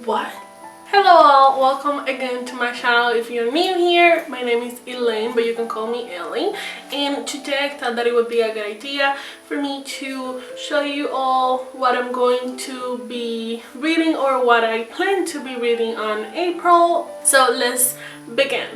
What? Hello all, welcome again to my channel. If you're new here, my name is Elaine, but you can call me Ellie. And today I thought that it would be a good idea for me to show you all what I'm going to be reading or what I plan to be reading on April. So let's begin.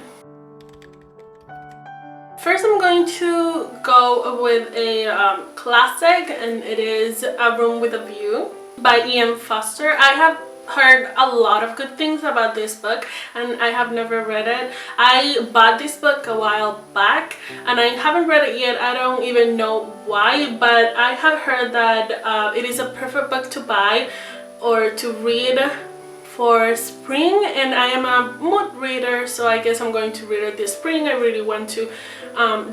First, I'm going to go with a classic, and it is A Room with a View by Ian Foster. I have heard a lot of good things about this book and I have never read it. I bought this book a while back and I haven't read it yet. I don't even know why, but I have heard that it is a perfect book to buy or to read for spring, and I am a mood reader, so I guess I'm going to read it this spring. I really want to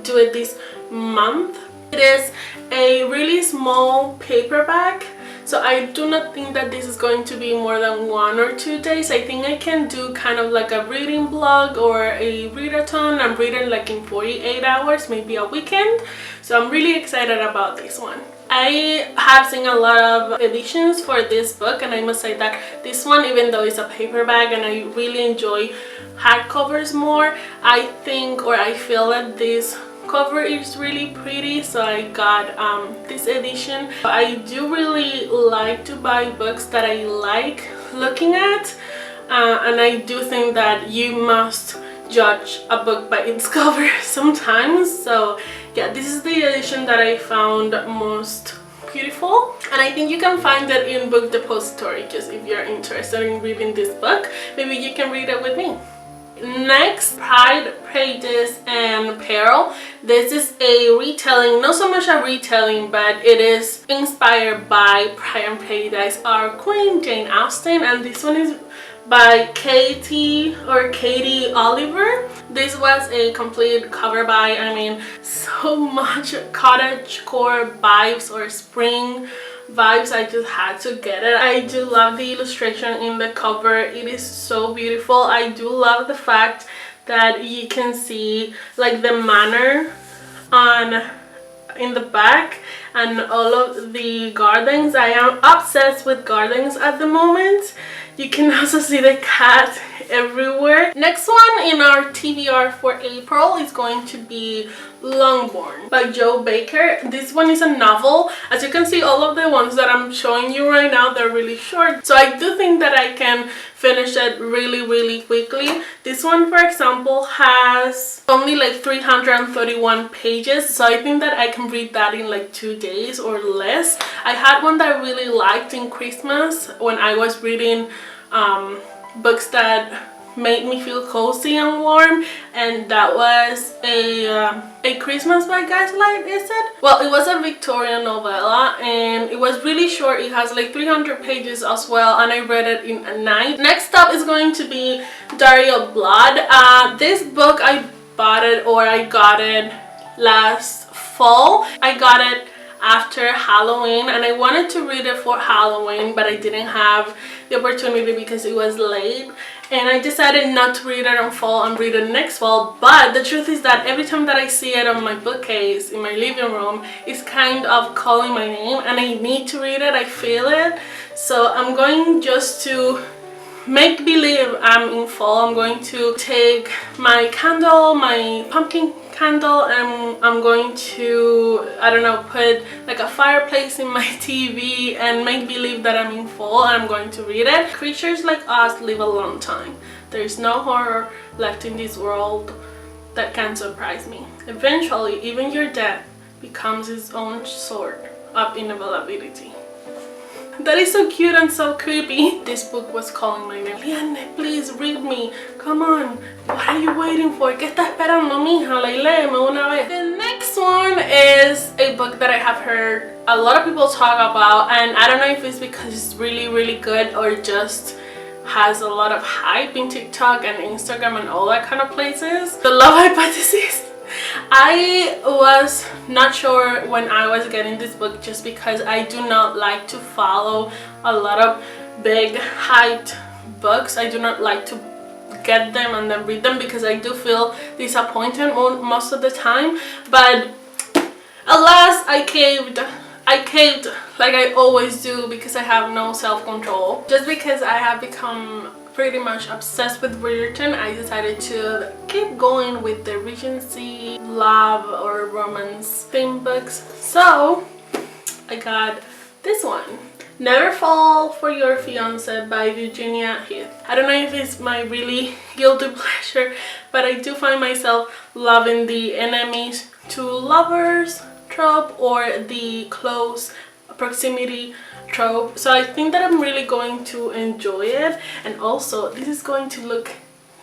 do it this month. It is a really small paperback, so I do not think that this is going to be more than 1 or 2 days. I think I can do kind of like a reading blog or a readathon. I'm reading like in 48 hours, maybe a weekend. So I'm really excited about this one. I have seen a lot of editions for this book, and I must say that this one, even though it's a paperback and I really enjoy hardcovers more, I think or I feel that this cover is really pretty, so I got this edition. I do really like to buy books that I like looking at, and I do think that you must judge a book by its cover sometimes. So yeah, this is the edition that I found most beautiful, and I think you can find it in Book Depository. Just if you're interested in reading this book, maybe you can read it with me. Next, Pride, Prejudice, and Peril. This is a retelling, not so much a retelling, but it is inspired by Pride and Prejudice, our Queen Jane Austen, and this one is by Katie Oliver. This was a complete cover by, I mean, so much cottagecore vibes or spring vibes. I just had to get it. I do love the illustration in the cover. It is so beautiful. I do love the fact that you can see like the manor in the back and all of the gardens. I am obsessed with gardens at the moment. You can also see the cat everywhere. Next one in our TBR for April is going to be Longbourn by Joe Baker. This one is a novel. As you can see, all of the ones that I'm showing you right now, they're really short, so I do think that I can finish it really quickly. This one, for example, has only like 331 pages, so I think that I can read that in like 2 days or less. I had one that I really liked in Christmas when I was reading books that made me feel cozy and warm, and that was a Christmas by Gaslight, is it? Well, it was a Victorian novella and it was really short. It has like 300 pages as well, and I read it in a night. Next up is going to be Dowry of Blood. This book, I bought it or I got it last fall. I got it after Halloween and I wanted to read it for Halloween, but I didn't have the opportunity because it was late, and I decided not to read it on fall and read it next fall. But the truth is that every time that I see it on my bookcase in my living room, it's kind of calling my name and I need to read it. I feel it. So I'm going just to make believe I'm in fall. I'm going to take my candle, my pumpkin candle, and I'm going to, I don't know, put like a fireplace in my TV and make believe that I'm in fall, and I'm going to read it. Creatures like us live a long time. There is no horror left in this world that can surprise me. Eventually, even your death becomes its own sort of inevitability. That is so cute and so creepy. This book was calling my name. Liane, please read me. Come on. What are you waiting for? ¿Qué está esperando, mija? Like, léeme una vez. The next one is a book that I have heard a lot of people talk about, and I don't know if it's because it's really good or just has a lot of hype in TikTok and Instagram and all that kind of places. The Love Hypothesis. I was not sure when I was getting this book, just because I do not like to follow a lot of big hyped books. I do not like to get them and then read them because I do feel disappointed most of the time. But alas, I I caved like I always do because I have no self-control. Just because I have become pretty much obsessed with Bridgerton, I decided to keep going with the Regency love or romance theme books. So I got this one, Never Fall for Your Fiancé by Virginia Heath. I don't know if it's my really guilty pleasure, but I do find myself loving the enemies to lovers trope or the close proximity trope. So I think that I'm really going to enjoy it, and also this is going to look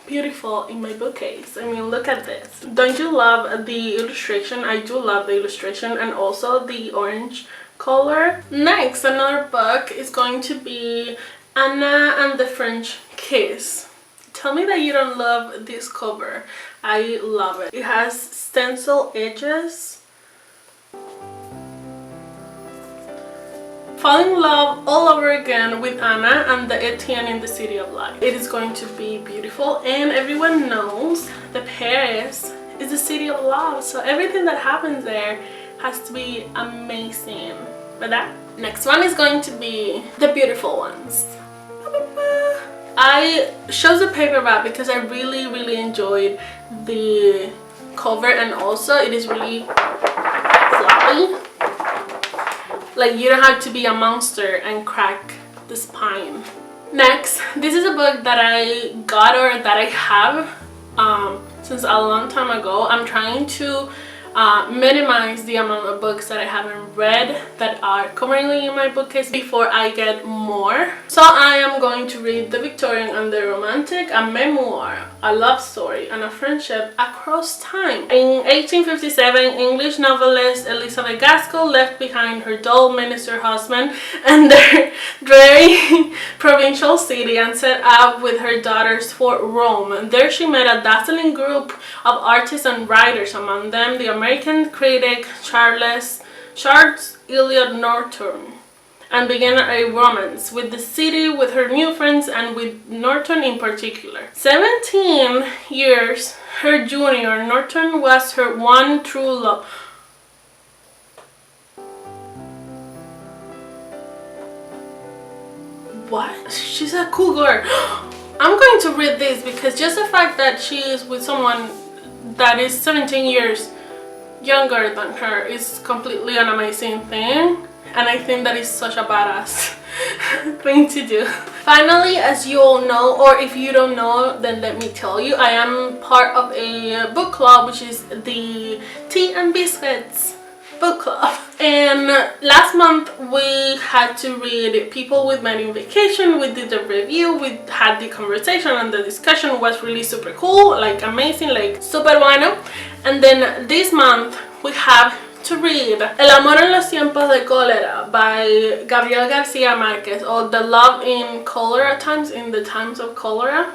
beautiful in my bookcase. I mean, look at this. Don't you love the illustration? I do love the illustration, and also the orange color. Next, another book is going to be Anna and the French Kiss. Tell me that you don't love this cover. I love it. It has stencil edges. Fall in love all over again with Anna and the Etienne in the City of Light. It is going to be beautiful, and everyone knows that Paris is the city of love, so everything that happens there has to be amazing. But that next one is going to be The Beautiful Ones. I chose the paperback because I really enjoyed the cover, and also it is really floppy. Like, you don't have to be a monster and crack the spine. Next, this is a book that I got, or that I have since a long time ago. I'm trying to minimize the amount of books that I haven't read that are currently in my bookcase before I get more. So I am going to read The Victorian and the Romantic, a memoir, a love story, and a friendship across time. In 1857, English novelist Elizabeth Gaskell left behind her dull minister husband and their dreary provincial city and set out with her daughters for Rome. There she met a dazzling group of artists and writers, among them the American critic Charles Eliot Norton, and began a romance with the city, with her new friends, and with Norton in particular. 17 years her junior, Norton was her one true love. What? She's a cougar. I'm going to read this because just the fact that she is with someone that is 17 years younger than her is completely an amazing thing, and I think that is such a badass thing to do. Finally, as you all know, or if you don't know, then let me tell you, I am part of a book club, which is the Tea and Biscuits book club. And last month we had to read People We Met in Vacation. We did the review, we had the conversation, and the discussion was really super cool, like amazing, like super bueno. And then this month we have to read El Amor en los Tiempos de Colera by Gabriel Garcia Marquez, or The Love in Colera Times, in the Times of Colera.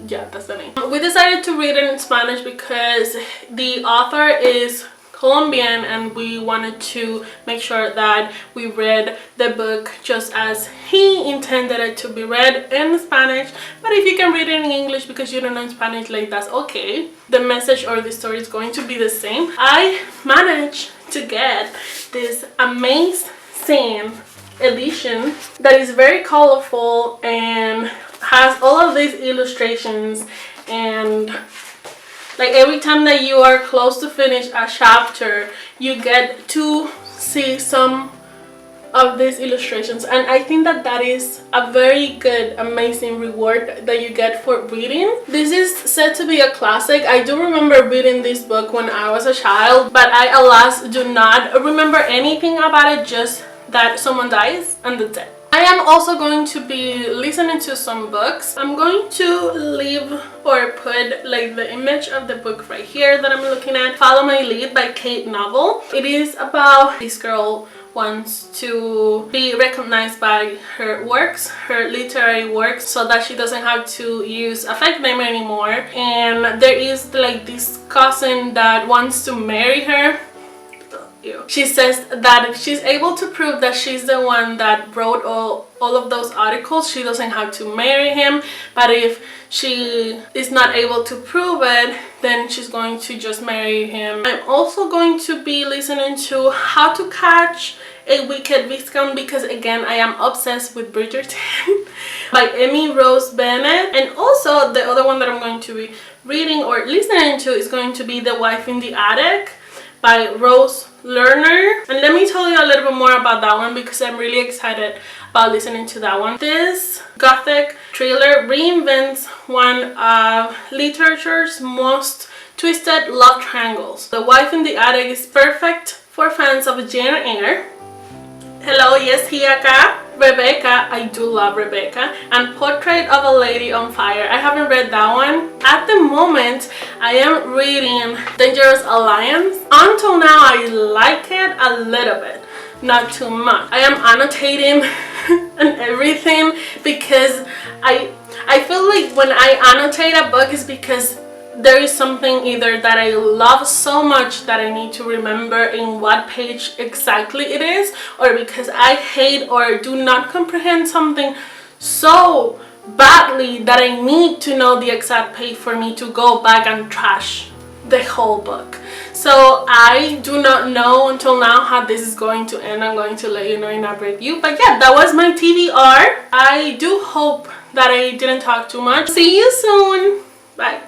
Yeah, that's the name. We decided to read it in Spanish because the author is Colombian, and we wanted to make sure that we read the book just as he intended it to be read in Spanish. But if you can read it in English because you don't know Spanish, like, that's okay. The message or the story is going to be the same. I managed to get this amazing edition that is very colorful and has all of these illustrations, and like every time that you are close to finish a chapter, you get to see some of these illustrations, and I think that that is a very good, amazing reward that you get for reading. This is said to be a classic. I do remember reading this book when I was a child, but I alas do not remember anything about it, just that someone dies and that's it. I am also going to be listening to some books. I'm going to leave or put like the image of the book right here that I'm looking at. Follow My Lead by Kate Novel. It is about this girl wants to be recognized by her works, her literary works, so that she doesn't have to use a fake name anymore. And there is like this cousin that wants to marry her. She says that if she's able to prove that she's the one that wrote all of those articles, she doesn't have to marry him. But if she is not able to prove it, then she's going to just marry him. I'm also going to be listening to How to Catch a Wicked Viscount, because again I am obsessed with Bridgerton by Amy Rose Bennett. And also the other one that I'm going to be reading or listening to is going to be The Wife in the Attic by Rose Lerner. And let me tell you a little bit more about that one because I'm really excited about listening to that one. This gothic thriller reinvents one of literature's most twisted love triangles. The Wife in the Attic is perfect for fans of Jane Eyre. Hello, yes, Hiaka. Rebecca, I do love Rebecca, and Portrait of a Lady on Fire. I haven't read that one. At the moment, I am reading Dangerous Alliance. Until now, I like it a little bit, not too much. I am annotating and everything because I feel like when I annotate a book is because there is something either that I love so much that I need to remember in what page exactly it is, or because I hate or do not comprehend something so badly that I need to know the exact page for me to go back and trash the whole book. So I do not know until now how this is going to end. I'm going to let you know in a review. But yeah, that was my TBR. I do hope that I didn't talk too much. See you soon. Bye.